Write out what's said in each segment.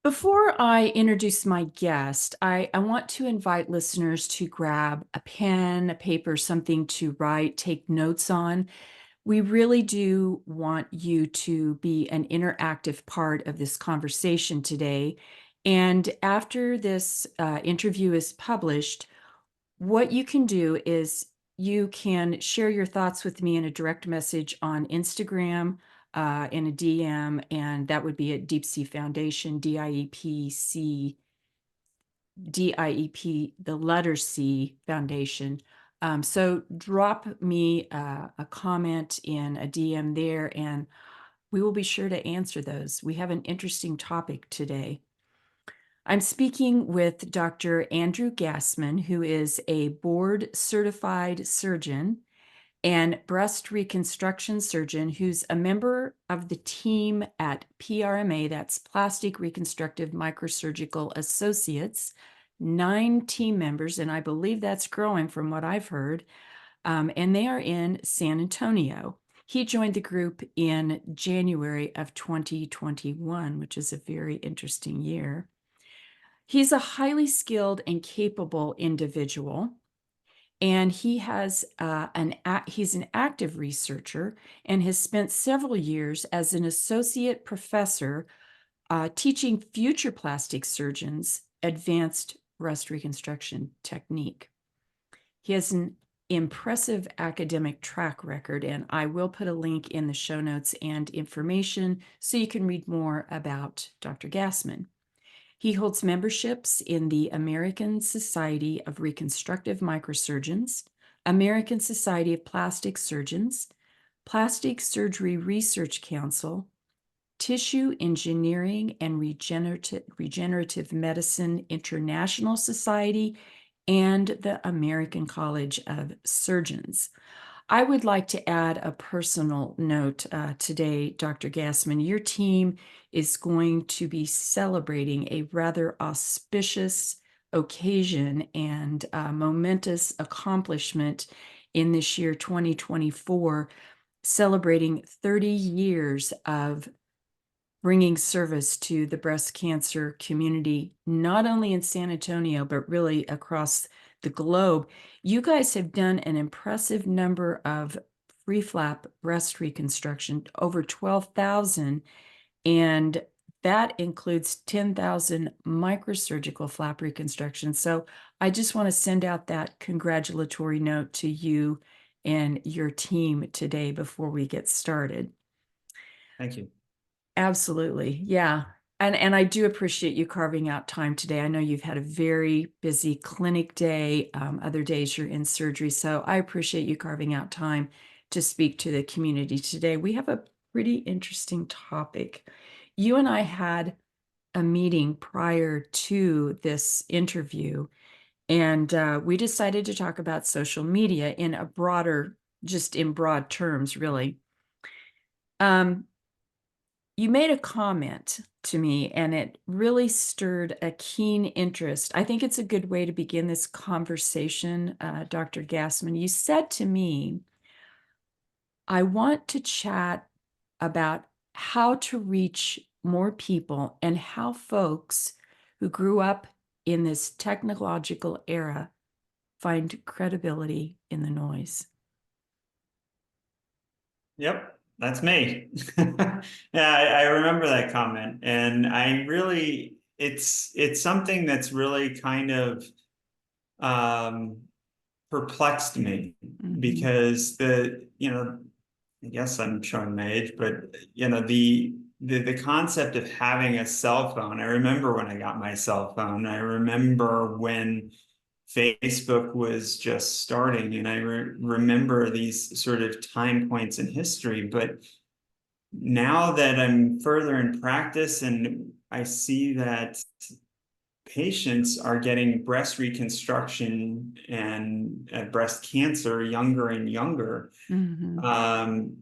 Before I introduce my guest, I want to invite listeners to grab a pen, a paper, something to write, take notes on. We really do want you to be an interactive part of this conversation today. And after this interview is published, what you can do is you can share your thoughts with me in a direct message on Instagram, in a DM, and that would be at Deep Sea Foundation, DIEP, the letter C Foundation. So drop me a comment in a DM there, and we will be sure to answer those. We have an interesting topic today. I'm speaking with Dr. Andrew Gassman, who is a board-certified surgeon and breast reconstruction surgeon who's a member of the team at PRMA, that's Plastic Reconstructive Microsurgical Associates, 9 team members, and I believe that's growing from what I've heard, and they are in San Antonio. He joined the group in January of 2021, which is a very interesting year. He's a highly skilled and capable individual, and he's an active researcher and has spent several years as an associate professor teaching future plastic surgeons advanced breast reconstruction technique. He has an impressive academic track record, and I will put a link in the show notes and information so you can read more about Dr. Gassman. He holds memberships in the American Society of Reconstructive Microsurgeons, American Society of Plastic Surgeons, Plastic Surgery Research Council, Tissue Engineering and Regenerative Medicine International Society, and the American College of Surgeons. I would like to add a personal note today, Dr. Gassman. Your team is going to be celebrating a rather auspicious occasion and momentous accomplishment in this year, 2024, celebrating 30 years of bringing service to the breast cancer community, not only in San Antonio, but really across the globe. You guys have done an impressive number of free flap breast reconstruction, over 12,000, and that includes 10,000 microsurgical flap reconstruction. So I just want to send out that congratulatory note to you and your team today before we get started. Thank you. Absolutely. Yeah. And I do appreciate you carving out time today. I know you've had a very busy clinic day. Other days you're in surgery. So I appreciate you carving out time to speak to the community today. We have a pretty interesting topic. You and I had a meeting prior to this interview, and we decided to talk about social media in a broader, just in broad terms, really. You made a comment to me, and it really stirred a keen interest. I think it's a good way to begin this conversation, Dr. Gassman. You said to me, I want to chat about how to reach more people and how folks who grew up in this technological era find credibility in the noise. Yep, that's me. Yeah, I remember that comment, and I really, it's something that's really kind of perplexed me because I guess I'm showing my age, but the concept of having a cell phone. I remember when I got my cell phone. I remember when Facebook was just starting, and I remember these sort of time points in history. But now that I'm further in practice and I see that patients are getting breast reconstruction and breast cancer younger and younger, some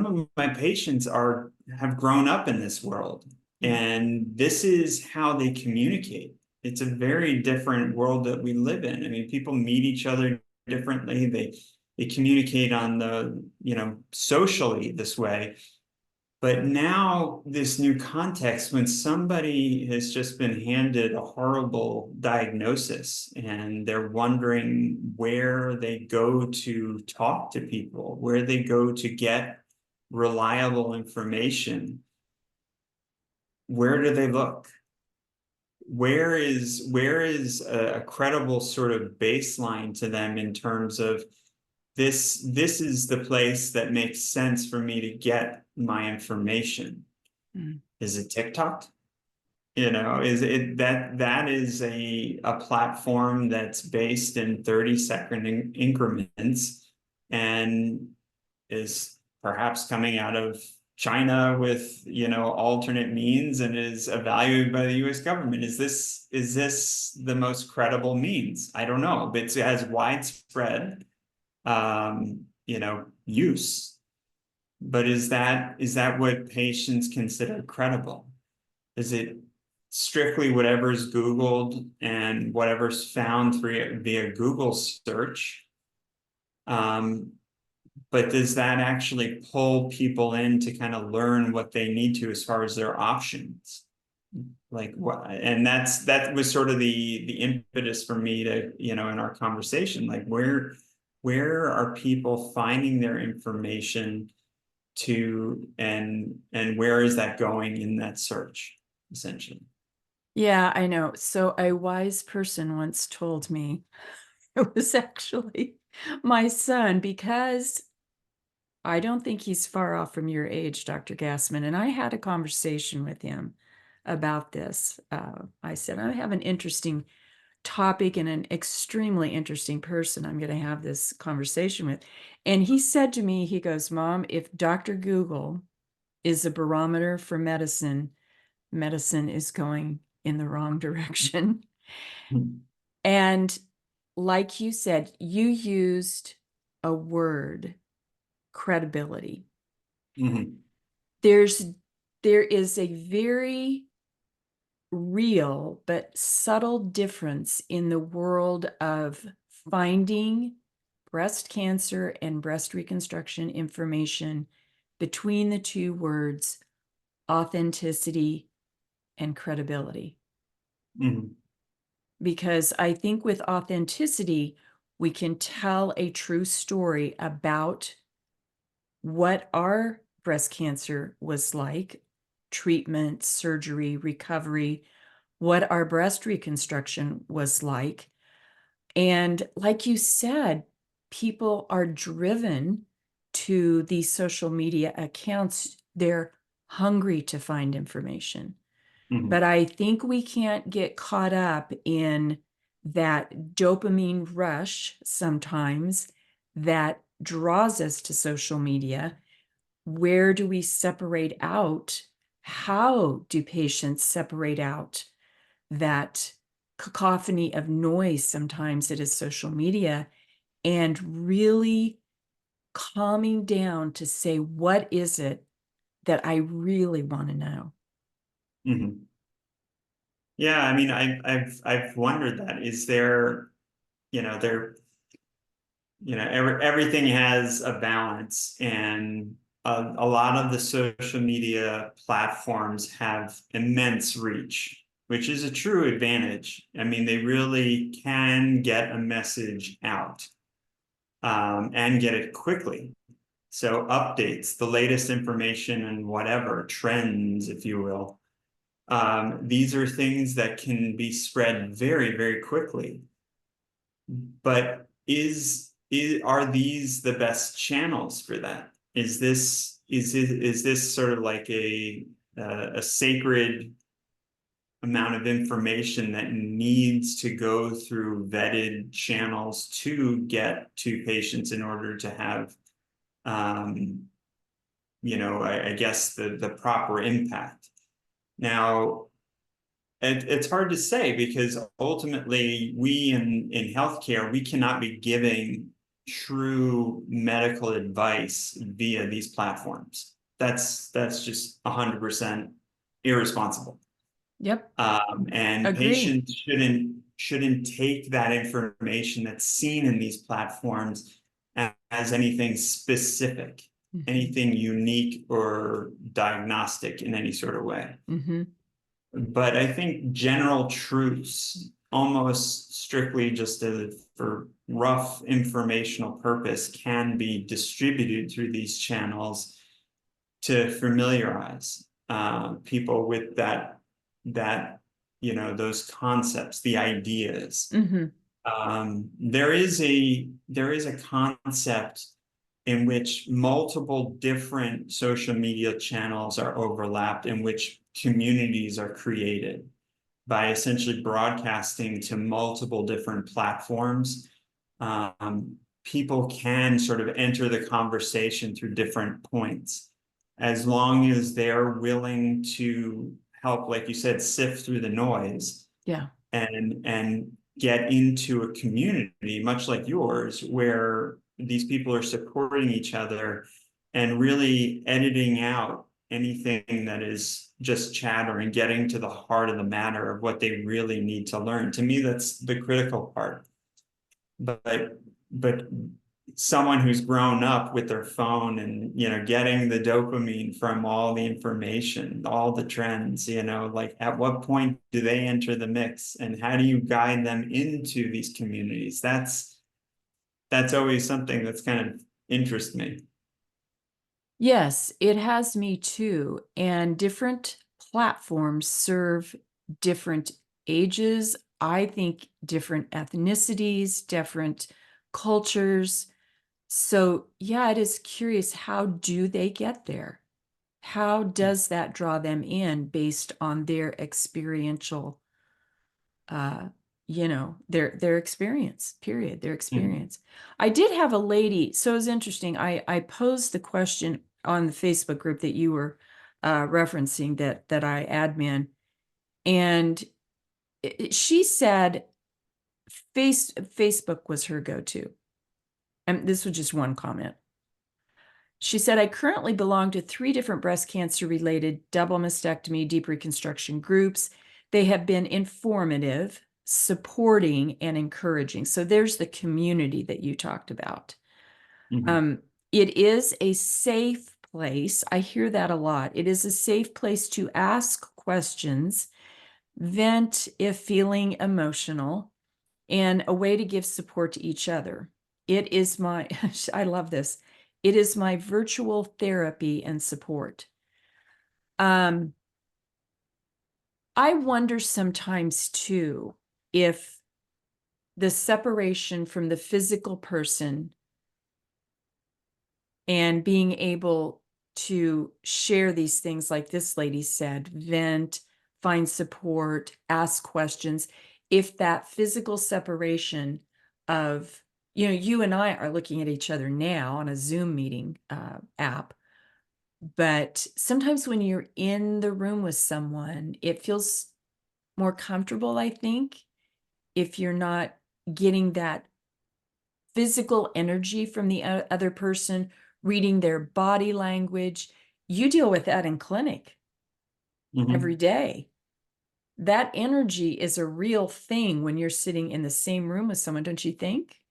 of my patients have grown up in this world, and this is how they communicate. It's a very different world that we live in. I mean, people meet each other differently. They communicate on socially this way. But now this new context, when somebody has just been handed a horrible diagnosis and they're wondering where they go to talk to people, where they go to get reliable information, where do they look? Where is a credible sort of baseline to them in terms of this is the place that makes sense for me to get my information? Mm. Is it TikTok? Is it that is a platform that's based in 30-second increments and is perhaps coming out of China with, alternate means and is evaluated by the US government. Is this the most credible means? I don't know, but it has widespread use. But is that what patients consider credible? Is it strictly whatever's Googled and whatever's found via Google search? But does that actually pull people in to kind of learn what they need to as far as their options? Like what? And that was sort of the impetus for me to, in our conversation, like where are people finding their information to, and where is that going in that search, essentially? Yeah, I know. So a wise person once told me, it was actually my son, because I don't think he's far off from your age, Dr. Gassman. And I had a conversation with him about this. I said, I have an interesting topic and an extremely interesting person I'm going to have this conversation with. And he said to me, he goes, Mom, if Dr. Google is a barometer for medicine, medicine is going in the wrong direction. And like you said, you used a word, credibility. Mhm. There is a very real but subtle difference in the world of finding breast cancer and breast reconstruction information between the two words authenticity and credibility. Mhm. Because I think with authenticity, we can tell a true story about what our breast cancer was like, treatment, surgery, recovery, what our breast reconstruction was like. And like you said, people are driven to these social media accounts. They're hungry to find information. Mhm. But I think we can't get caught up in that dopamine rush sometimes that draws us to social media. Where do we separate out? How do patients separate out that cacophony of noise sometimes it is social media, and really calming down to say, what is it that I really want to know? Mhm. Yeah, I mean, I've wondered that. Is there, there, everything has a balance, and a lot of the social media platforms have immense reach, which is a true advantage. I mean, they really can get a message out, and get it quickly. So updates, the latest information and whatever trends, if you will. These are things that can be spread very, very quickly. But are these the best channels for that? Is this sort of like a sacred amount of information that needs to go through vetted channels to get to patients in order to have, I guess the proper impact? Now, it's hard to say, because ultimately we in healthcare, we cannot be giving true medical advice via these platforms. That's just 100% irresponsible. Yep, And agree. patients shouldn't take that information that's seen in these platforms as anything specific. anything unique or diagnostic in any sort of way. Mm-hmm. But I think general truths, almost strictly just for rough informational purpose, can be distributed through these channels to familiarize people with that those concepts, the ideas. Mm-hmm. There is a concept in which multiple different social media channels are overlapped, in which communities are created by essentially broadcasting to multiple different platforms. People can sort of enter the conversation through different points, as long as they're willing to help, like you said, sift through the noise Yeah. and get into a community much like yours, where these people are supporting each other and really editing out anything that is just chatter and getting to the heart of the matter of what they really need to learn. To me, that's the critical part. But someone who's grown up with their phone and getting the dopamine from all the information, all the trends, like at what point do they enter the mix, and how do you guide them into these communities? That's always something that's kind of interests me. Yes, it has me too. And different platforms serve different ages. I think different ethnicities, different cultures. So, yeah, it is curious. How do they get there? How does that draw them in based on their experiential, uh, their experience, period, their Mm. experience. I did have a lady, so it was interesting. I posed the question on the Facebook group that you were referencing, that I admin, and she said Facebook was her go-to. And this was just one comment. She said, I currently belong to 3 different breast cancer related double mastectomy, deep reconstruction groups. They have been informative, supporting, and encouraging. So there's the community that you talked about. Mhm. It is a safe place. I hear that a lot. It is a safe place to ask questions, vent if feeling emotional, and a way to give support to each other. It is my, I love this. It is my virtual therapy and support. Um, I wonder sometimes too if the separation from the physical person and being able to share these things, like this lady said, vent, find support, ask questions, if that physical separation of, you and I are looking at each other now on a Zoom meeting app, but sometimes when you're in the room with someone, it feels more comfortable, I think, if you're not getting that physical energy from the other person, reading their body language. You deal with that in clinic every Mhm. day. That energy is a real thing when you're sitting in the same room with someone, don't you think?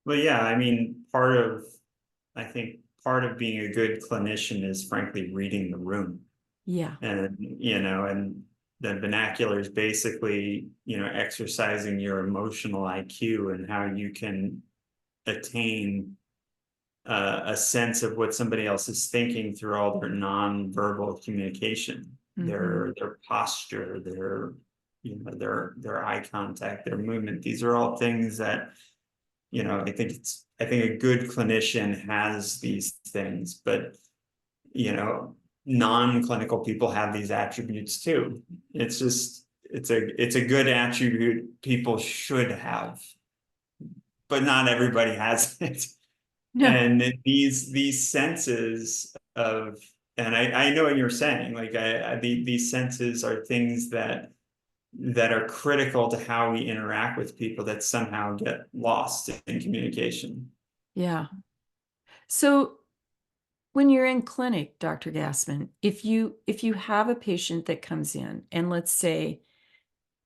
Well, yeah, I mean, I think part of being a good clinician is frankly reading the room. Yeah. And the vernacular is basically, exercising your emotional IQ and how you can attain a sense of what somebody else is thinking through all their nonverbal communication, Mm-hmm. their posture, their eye contact, their movement. These are all things that, I think a good clinician has these things, but you know, non-clinical people have these attributes too. It's a good attribute people should have, but not everybody has it. No. And these senses of, and I know what you're saying, like these senses are things that are critical to how we interact with people, that somehow get lost in communication. Yeah. So when you're in clinic, Dr. Gassman, if you have a patient that comes in and let's say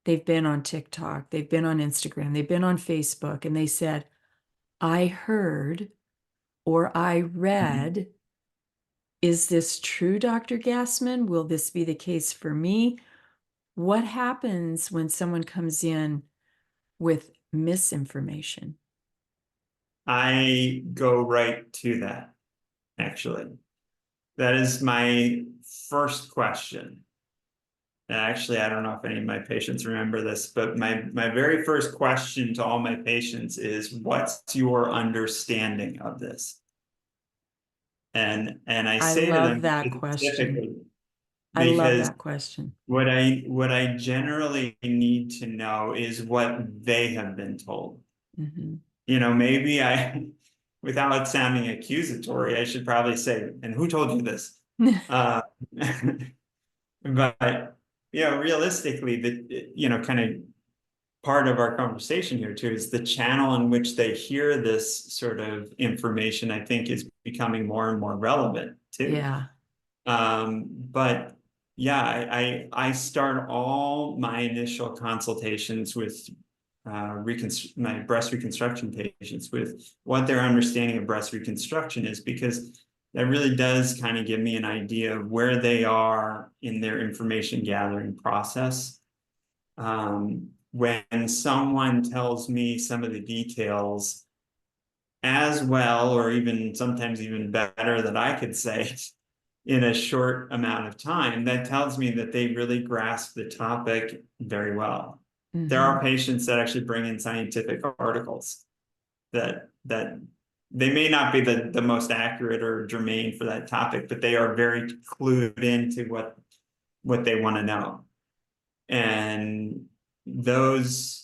they've been on TikTok, they've been on Instagram, they've been on Facebook, and they said, I heard or I Mhm. read Is this true, Dr. Gassman? Will this be the case for me? What happens when someone comes in with misinformation? I go right to that, actually. That is my first question. And actually, I don't know if any of my patients remember this, but my very first question to all my patients is, what's your understanding of this? And I I say to love them that question. specifically I love because that question. what I generally need to know is what they have been told. Mhm. Maybe without sounding accusatory, I should probably say, and who told you this? Uh, but realistically, kind of part of our conversation here too is the channel in which they hear this sort of information, I think, is becoming more and more relevant too. Yeah. But yeah, I start all my initial consultations with my breast reconstruction patients with what their understanding of breast reconstruction is, because that really does kind of give me an idea of where they are in their information gathering process. When someone tells me some of the details as well, or even sometimes even better than I could say in a short amount of time, that tells me that they really grasp the topic very well. There Mhm. are patients that actually bring in scientific articles that they may not be the most accurate or germane for that topic, but they are very clued into what they want to know. And those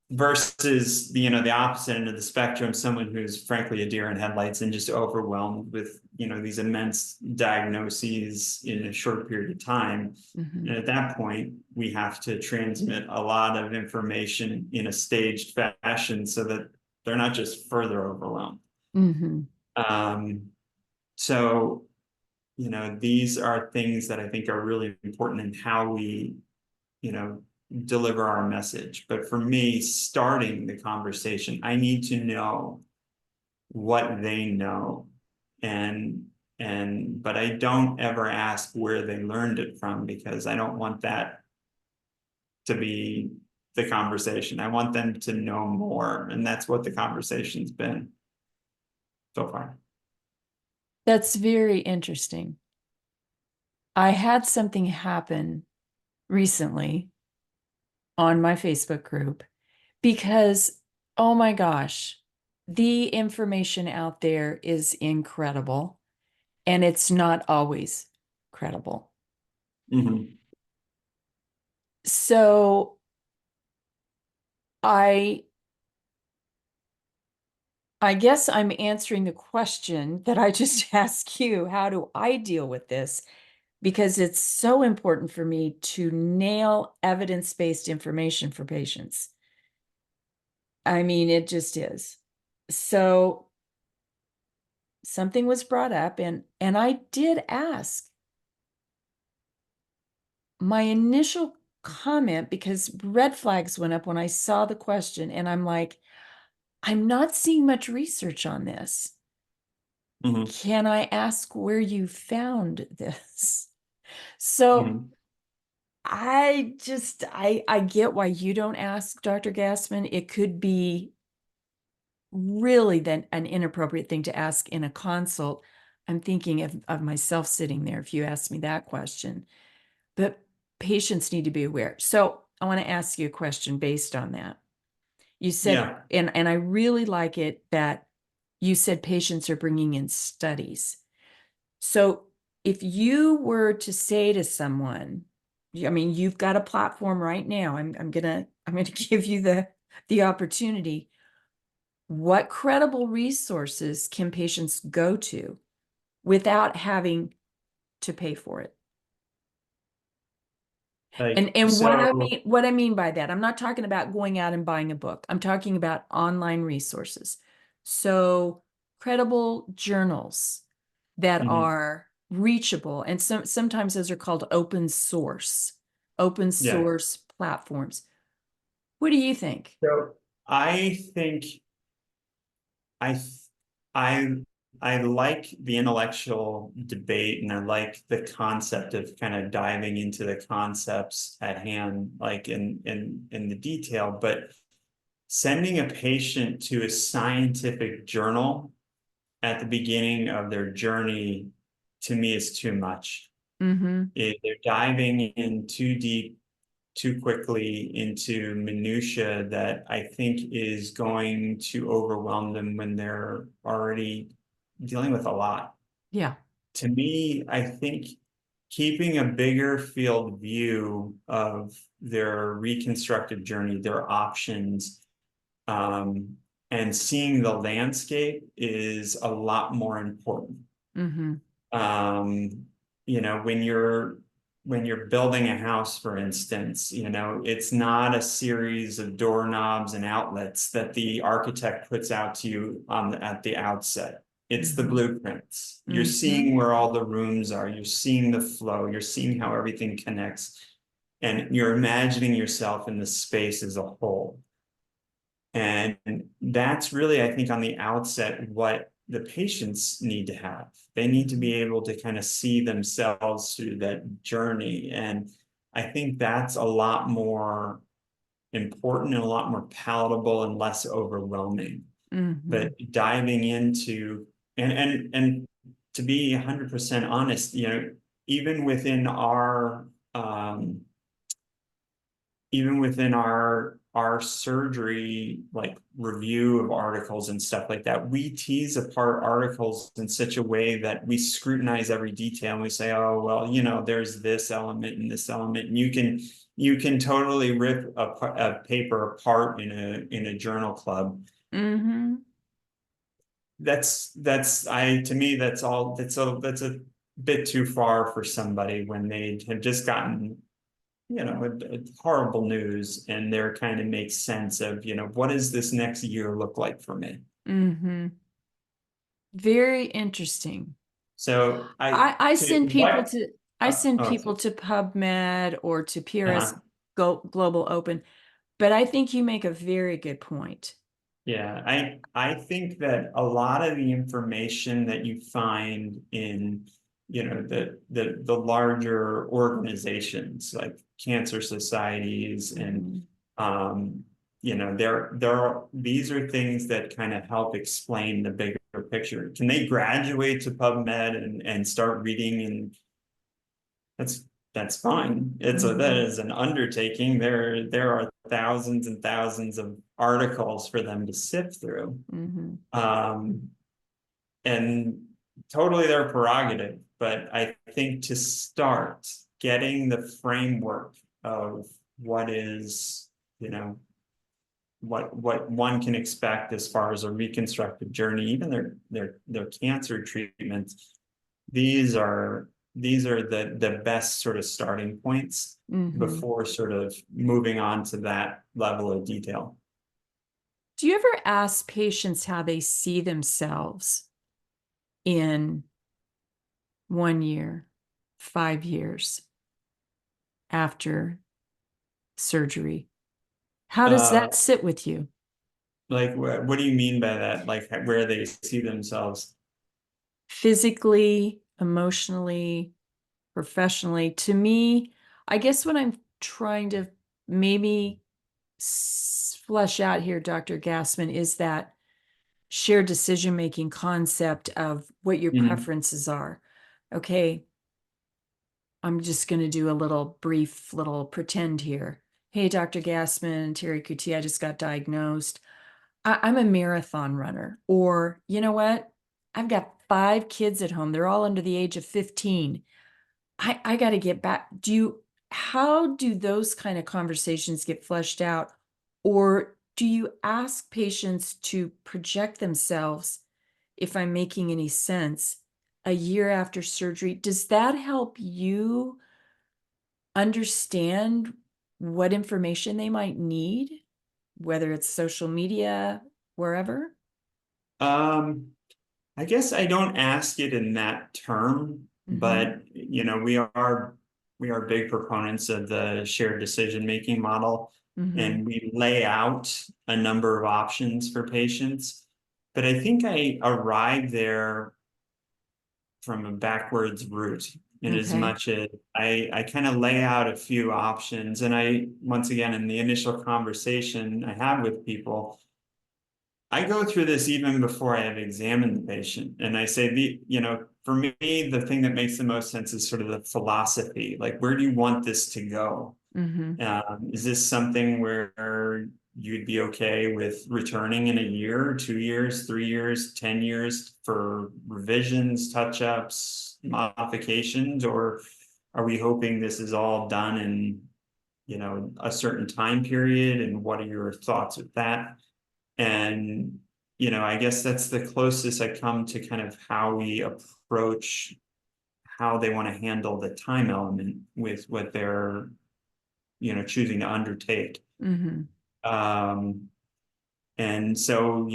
versus the opposite end of the spectrum, someone who's frankly a deer in headlights and just overwhelmed with these immense diagnoses in a short period of time. Mhm. And at that point, we have to transmit a lot of information in a staged fashion so that they're not just further overwhelmed. Mhm. Um, so these are things that I think are really important in how we you know, deliver our message. But for me, starting the conversation, I need to know what they know. And but I don't ever ask where they learned it from, because I don't want that to be the conversation. I want them to know more. And that's what the conversation's been so far. That's very interesting. I had something happen recently on my Facebook group because, oh my gosh, the information out there is incredible and it's not always credible. Mm-hmm. So I I guess I'm answering the question that I just asked you. How do I deal with this? Because it's so important for me to nail evidence-based information for patients. I mean, it just is. So something was brought up and I did ask. My initial comment, because red flags went up when I saw the question, and I'm like, I'm not seeing much research on this. Mm-hmm. Can I ask where you found this? So Mm-hmm. I get why you don't ask, Dr. Gassman. It could be really then an inappropriate thing to ask in a consult. I'm thinking of myself sitting there if you ask me that question. But patients need to be aware. So I want to ask you a question based on that. You said, Yeah. and I really like it that you said patients are bringing in studies. So if you were to say to someone, I mean, you've got a platform right now. I'm gonna give you the opportunity. What credible resources can patients go to without having to pay for it? Like, And so, what I mean by that, I'm not talking about going out and buying a book. I'm talking about online resources. So credible journals that mhm. are reachable, and sometimes those are called open Yeah. source platforms. What do you think? So I think I I I like the intellectual debate, and I like the concept of kind of diving into the concepts at hand, like in the detail, but sending a patient to a scientific journal at the beginning of their journey to me is too much. Mm-hmm. They're diving in too deep, too quickly into minutia that I think is going to overwhelm them when they're already dealing with a lot. Yeah. To me, I think keeping a bigger field view of their reconstructive journey, their options, and seeing the landscape is a lot more important. Mm-hmm. Um, you know, when you're building a house, for instance, you know, it's not a series of doorknobs and outlets that the architect puts out to you at the outset. It's the Mm-hmm. blueprints. You're Mm-hmm. seeing where all the rooms are, you're seeing the flow, you're seeing how everything connects, and you're imagining yourself in the space as a whole. And that's really, I think, on the outset, what the patients need to have. They need to be able to kind of see themselves through that journey. And I think that's a lot more important and a lot more palatable and less overwhelming. Mm-hmm. But diving into, and to be 100% honest, you know, even within our um, even within our surgery like review of articles and stuff like that, we tease apart articles in such a way that we scrutinize every detail, and we say, oh well, you know, there's this element and this element, and you can totally rip a paper apart in a journal club. Mm-hmm. That's I to me that's a bit too far for somebody when they have just gotten, you know, horrible news, and they're kind of make sense of, you know, what does this next year look like for me? Mm-hmm. Very interesting. So I to send people what, to I send oh, people to PubMed or to PRS uh-huh. Global Open, but I think you make a very good point. Yeah, I think that a lot of the information that you find in, you know, the larger organizations like cancer societies and Mhm. um, you know, there are these are things that kind of help explain the bigger picture. Can they graduate to PubMed and start reading, and that's fine. That Mhm. is an undertaking. There are thousands and thousands of articles for them to sift through. Mhm. Um, and totally their prerogative. But I think to start getting the framework of what is, you know, what one can expect as far as a reconstructive journey, even their cancer treatments, these are the best sort of starting points Mhm. before sort of moving on to that level of detail. Do you ever ask patients how they see themselves in 1 year, 5 years after surgery? How does Uh, that sit with you? like what do you mean by that? Like where they see themselves? Physically, emotionally, professionally? To me, I guess what I'm trying to maybe flesh out here, Dr. Gassman, is that shared decision-making concept of what your Mhm. preferences are. Okay, I'm just going to do a little brief little pretend here. Hey, Dr. Gassman, Terry Kuti, I just got diagnosed. I'm a marathon runner. Or, you know what? I've got 5 kids at home. They're all under the age of 15. I got to get back. How do those kind of conversations get fleshed out? Or do you ask patients to project themselves, if I'm making any sense, a year after surgery? Does that help you understand what information they might need, whether it's social media, wherever? Um, I guess I don't ask it in that term, Mm-hmm. but you know, we are big proponents of the shared decision making model, Mm-hmm. and we lay out a number of options for patients. but I think I arrived there from a backwards route, in as Okay. much as I kind of lay out a few options. And I, once again, in the initial conversation I have with people, I go through this even before I have examined the patient. And I say, for me, the thing that makes the most sense is sort of the philosophy. Like, where do you want this to go? Mm-hmm. Is this something where you'd be okay with returning in a year, 2 years, 3 years, 10 years for revisions, touch-ups, modifications, or are we hoping this is all done in, a certain time period? And what are your thoughts with that? And, I guess that's the closest I come to kind of how we approach how they want to handle the time element with what they're, choosing to undertake. Mm-hmm. Um, and so,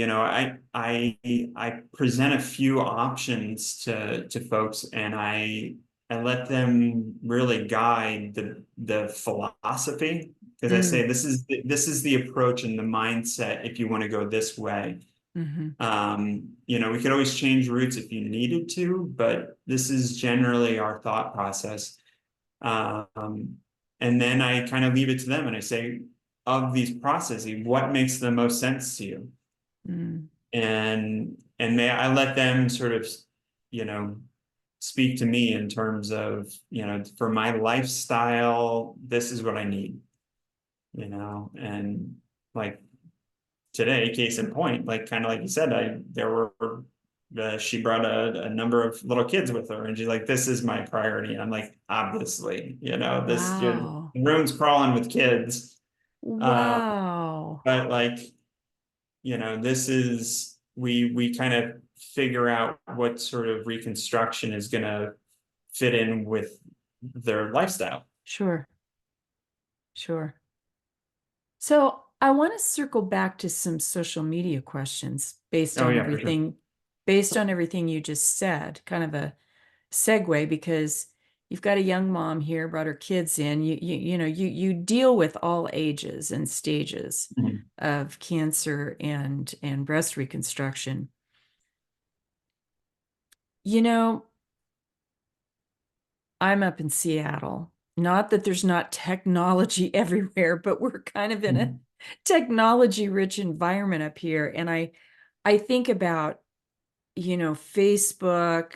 I present a few options to folks, and I let them really guide the philosophy, because I say Mm. this is the approach and the mindset if you want to go this way. Mm-hmm. We could always change routes if you needed to, but this is generally our thought process. Um, and then I kind of leave it to them, and I say, of these processes, what makes the most sense to you? Mm. And may I let them sort of, you know, speak to me in terms of, for my lifestyle, this is what I need, and like today, case in point, like kind of like you said, she brought a number of little kids with her, and she's like, "This is my priority." And I'm like, obviously, your Wow. room's crawling with kids, uh, Wow. but like, this is we kind of figure out what sort of reconstruction is going to fit in with their lifestyle. Sure. Sure. So I want to circle back to some social media questions Oh yeah, for sure. based on everything you just said, kind of a segue because you've got a young mom here, brought her kids in. You deal with all ages and stages Mhm. of cancer and breast reconstruction. You know, I'm up in Seattle. Not that there's not technology everywhere, but we're kind of in a Mhm. technology rich environment up here. And I think about, Facebook,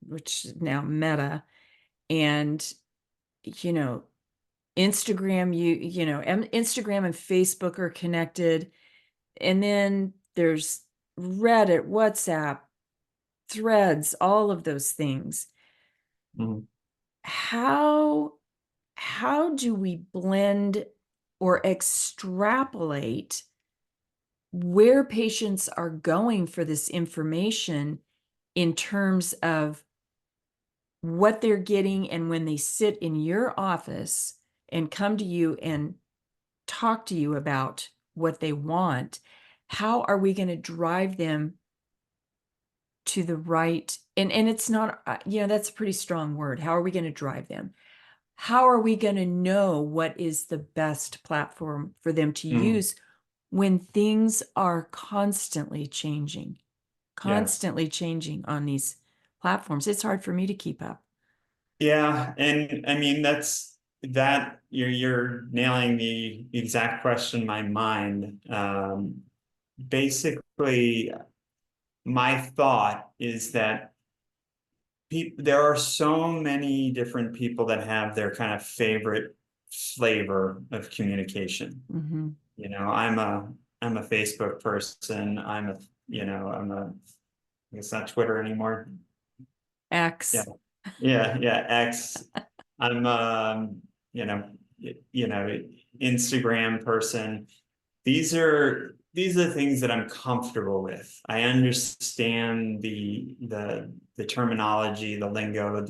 which is now Meta, and, you know, Instagram, Instagram and Facebook are connected. And then there's Reddit, WhatsApp, Threads, all of those things. Mhm. How how do we blend or extrapolate where patients are going for this information in terms of what they're getting and when they sit in your office and come to you and talk to you about what they want, how are we going to drive them to the right? And it's not, that's a pretty strong word. How are we going to drive them? How are we going to know what is the best platform for them to Mhm. use when things are Yeah. constantly changing on these platforms? It's hard for me to keep up. Yeah, and I mean that you're nailing the exact question in my mind. Basically, my thought is that there are so many different people that have their kind of favorite flavor of communication. Hmm. I'm a Facebook person. I guess not Twitter anymore. Yeah, X. yeah, X. I'm you know, you know, Instagram person. These are things that I'm comfortable with. I understand the terminology, the lingo,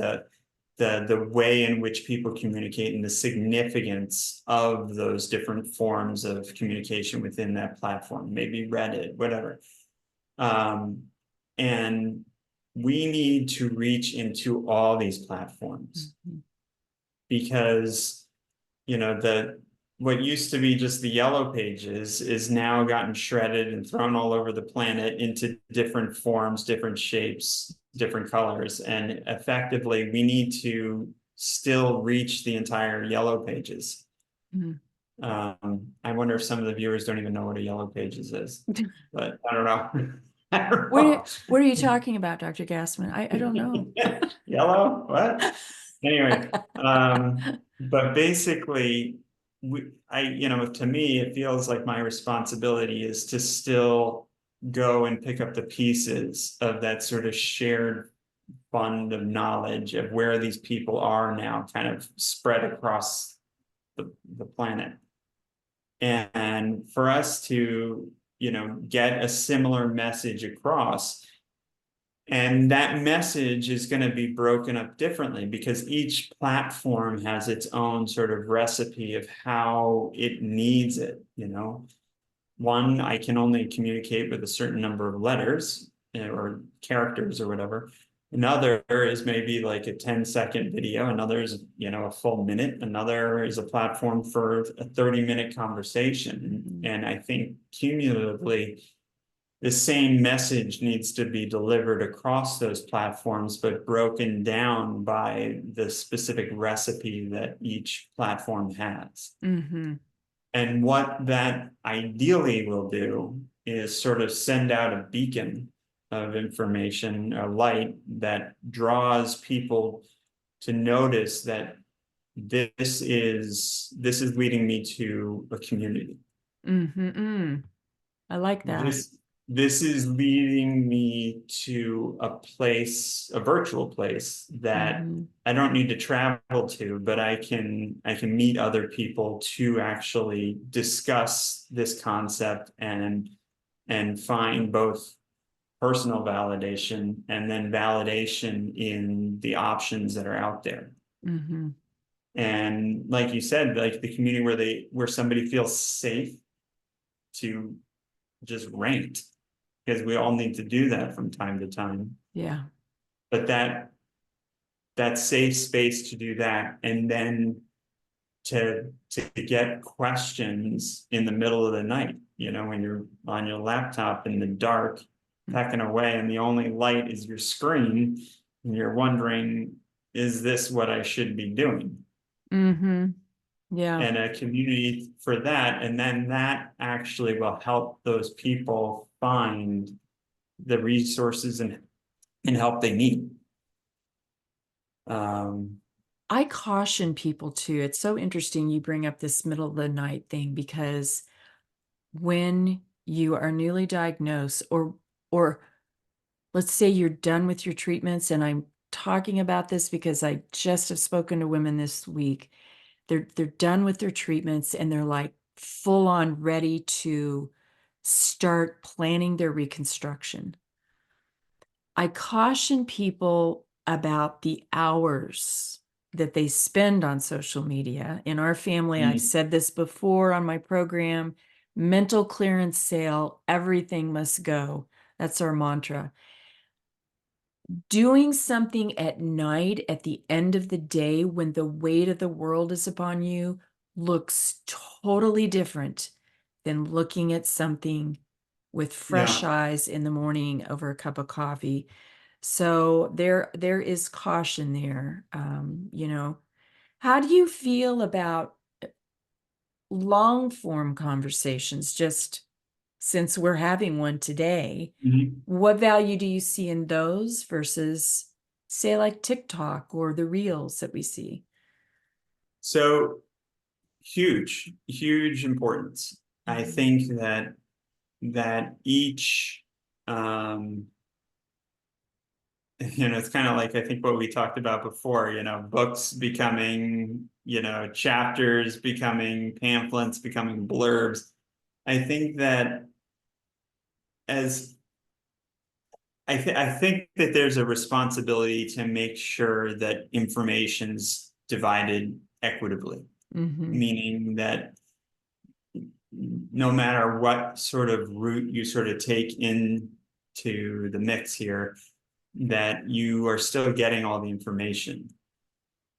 the way in which people communicate and the significance of those different forms of communication within that platform, maybe Reddit, whatever. Um, and we need to reach into all these platforms Mhm. because, you know, the what used to be just the yellow pages is now gotten shredded and thrown all over the planet into different forms, different shapes, different colors. And effectively, we need to still reach the entire yellow pages. Mhm. I wonder if some of the viewers don't even know what a yellow pages is, but I don't know. I don't What know. what are you talking about, Dr. Gassman? I don't know. Yellow? What? Anyway, but basically, to me, it feels like my responsibility is to still go and pick up the pieces of that sort of shared fund of knowledge of where these people are now, kind of spread across the planet. And for us to, get a similar message across, and that message is going to be broken up differently because each platform has its own sort of recipe of how it needs it. One, I can only communicate with a certain number of letters, or characters or whatever. Another is maybe like a 10-second video. Another is, a full minute. Another is a platform for a 30-minute conversation. Mhm. And I think cumulatively, the same message needs to be delivered across those platforms, but broken down by the specific recipe that each platform has. Mhm. And what that ideally will do is sort of send out a beacon of information, a light that draws people to notice that this is leading me to a community. Mhm. I like that. This is leading me to a place, a virtual place that Mhm. I don't need to travel to, but I can meet other people to actually discuss this concept and find both personal validation and then validation in the options that are out there. Mhm. And like you said, like the community where somebody feels safe to just rant, because we all need to do that from time to time. Yeah. But that safe space to do that, and then to get questions in the middle of the night, when you're on your laptop in the dark, pecking away, and the only light is your screen, and you're wondering, is this what I should be doing? Mhm. Yeah. And a community for that, and then that actually will help those people find the resources and help they need. Um, I caution people too. It's so interesting you bring up this middle of the night thing because when you are newly diagnosed or let's say you're done with your treatments, and I'm talking about this because I just have spoken to women this week. They're done with their treatments and they're like full on ready to start planning their reconstruction. I caution people about the hours that they spend on social media. In our family, I've mm, said this before on my program, mental clearance sale, everything must go. That's our mantra. Doing something at night at the end of the day when the weight of the world is upon you looks totally different than looking at something with fresh yeah. eyes in the morning over a cup of coffee. So there is caution there. How do you feel about long form conversations? Just since we're having one today, Mhm. what value do you see in those versus, say, like TikTok or the reels that we see? So huge importance. I Mhm. think that each, um, it's kind of like I think what we talked about before, books becoming, chapters becoming pamphlets, becoming blurbs. I think that as I think that there's a responsibility to make sure that information's divided equitably, Mhm. meaning that no matter what sort of route you sort of take into the mix here, that you are still getting all the information.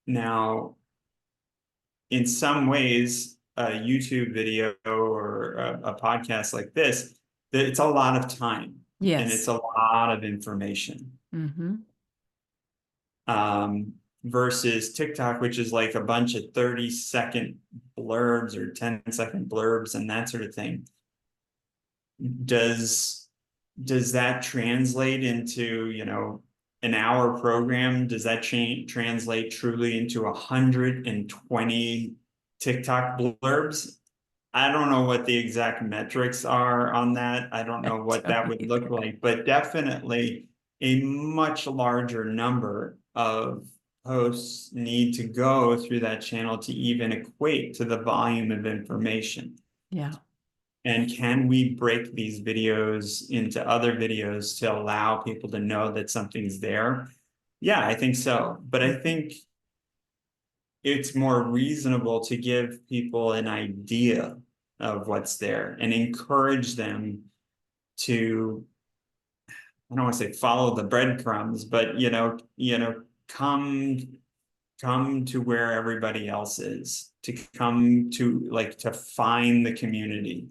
Now, in some ways, a YouTube video or a podcast like this, that it's a lot of time and it's Yes. a lot of information. Um, versus TikTok, which is like a bunch of 30-second blurbs or 10-second blurbs and that sort of thing. Does that translate into, an hour program? Does that translate truly into 120 TikTok blurbs? I don't know what the exact metrics are on that. I don't I know what don't that would look either. like, but definitely a much larger number of posts need to go through that channel to even equate to the volume of information. Yeah. And can we break these videos into other videos to allow people to know that something's there? Yeah, I think so. But I think it's more reasonable to give people an idea of what's there and encourage them to, I don't want to say follow the breadcrumbs, but come to where everybody else is, to come to, like, to find the community.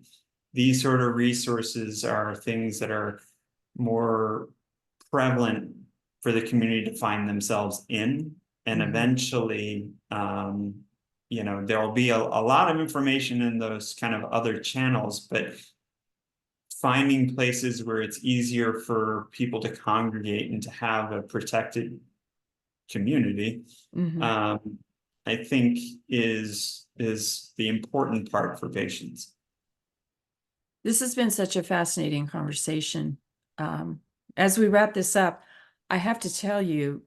These sort of resources are things that are more prevalent for the community to find themselves in. And eventually, there'll be a lot of information in those kind of other channels, but finding places where it's easier for people to congregate and to have a protected community, I think is the important part for patients. This has been such a fascinating conversation. As we wrap this up, I have to tell you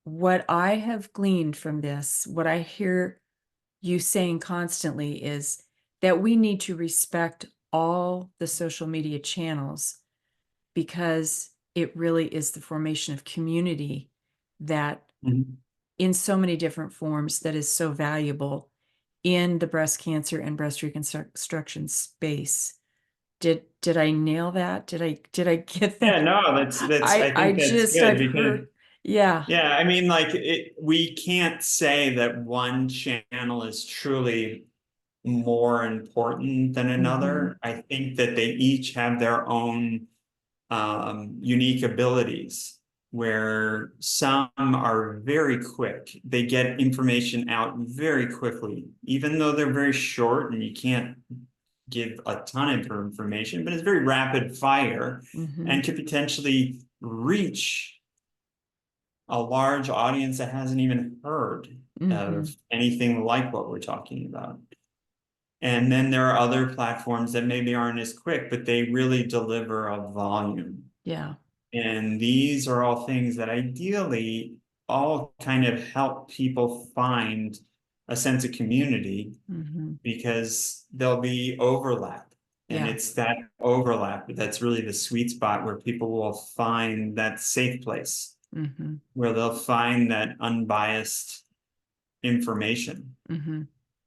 what I have gleaned from this, what I hear you saying constantly is that we need to respect all the social media channels because it really is the formation of community that in so many different forms that is so valuable in the breast cancer and breast reconstruction space. Did I nail that? Did I get Yeah, that? no, I I think that's just good I've because, heard, yeah. yeah, I mean, like, we can't say that one channel is truly more important than another. I think that they each have their own unique abilities, where some are very quick. They get information out very quickly, even though they're very short and you can't give a ton of information, but it's very rapid fire and could potentially reach a large audience that hasn't even heard of anything like what we're talking about. And then there are other platforms that maybe aren't as quick, but they really deliver a volume. Yeah. And these are all things that ideally all kind of help people find a sense of community, because there'll be overlap. And Yeah. it's that overlap that's really the sweet spot where people will find that safe place, where they'll find that unbiased information,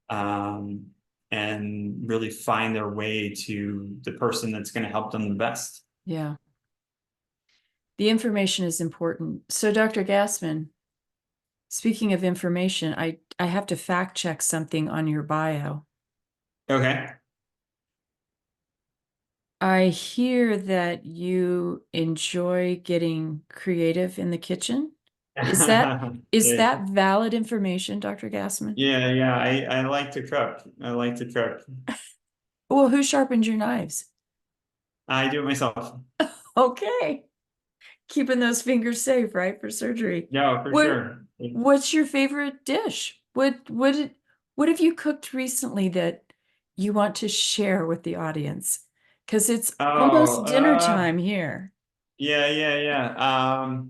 um, and really find their way to the person that's going to help them the best. Yeah. The information is important. So, Dr. Gassman, speaking of information, I have to fact check something on your bio. Okay. I hear that you enjoy getting creative in the kitchen. Is that is Yeah, that valid information, Dr. Gassman? yeah. I like to cook. I like to cook. Well, who sharpened your knives? I do it myself. Okay. Keeping those fingers safe, right, for surgery. Yeah, for What sure. what's your favorite dish? What have you cooked recently that you want to share with the audience? Because it's Oh, almost dinner time here. yeah.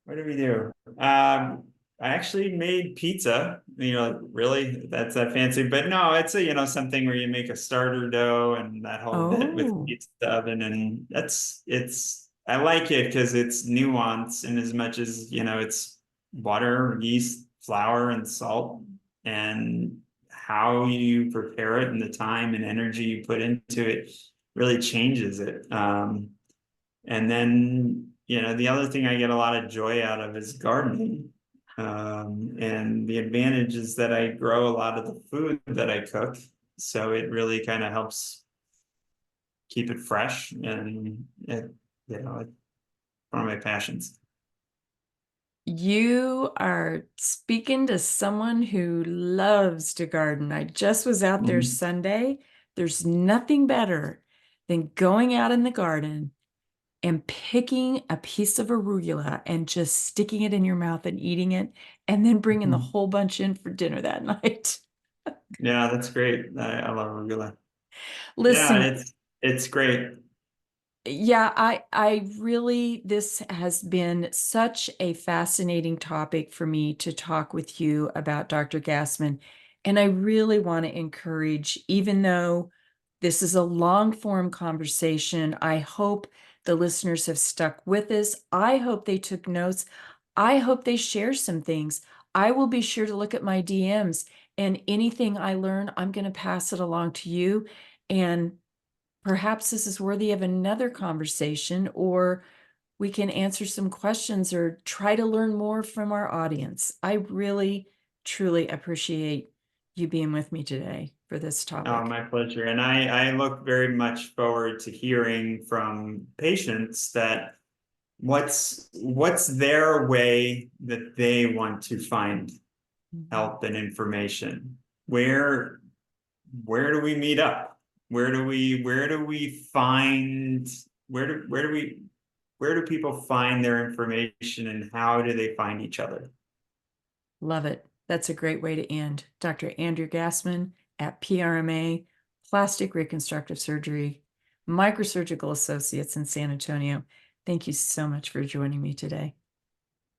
What do we do? I actually made pizza. Like, really? That's that fancy? But no, it's something where you make a starter dough and that whole bit with Oh. pizza oven, and I like it because it's nuance, in as much as it's water, yeast, flour, and salt, and how you prepare it and the time and energy you put into it really changes it. And then, the other thing I get a lot of joy out of is gardening. And the advantage is that I grow a lot of the food that I cook, so it really kind of helps keep it fresh, and it's one of my passions. You are speaking to someone who loves to garden. I just was out there Mhm. Sunday. There's nothing better than going out in the garden and picking a piece of arugula and just sticking it in your mouth and eating it, and then bringing the Mhm. whole bunch in for dinner that night. Yeah, that's great. I love arugula. Yeah, Listen, it's great. yeah, I really, this has been such a fascinating topic for me to talk with you about, Dr. Gassman. And I really want to encourage, even though this is a long form conversation, I hope the listeners have stuck with us. I hope they took notes. I hope they share some things. I will be sure to look at my DMs, and anything I learn, I'm going to pass it along to you. And perhaps this is worthy of another conversation, or we can answer some questions or try to learn more from our audience. I really, truly appreciate you being with me today for this Oh, topic. my pleasure. And I look very much forward to hearing from patients that what's their way that they want to find Mhm. help and information. Where do we meet up? Where do we find where do people find their information, and how do they find each other? Love it. That's a great way to end. Dr. Andrew Gassman at PRMA, Plastic Reconstructive Surgery, Microsurgical Associates in San Antonio. Thank you so much for joining me today.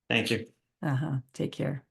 Thank you. Take care.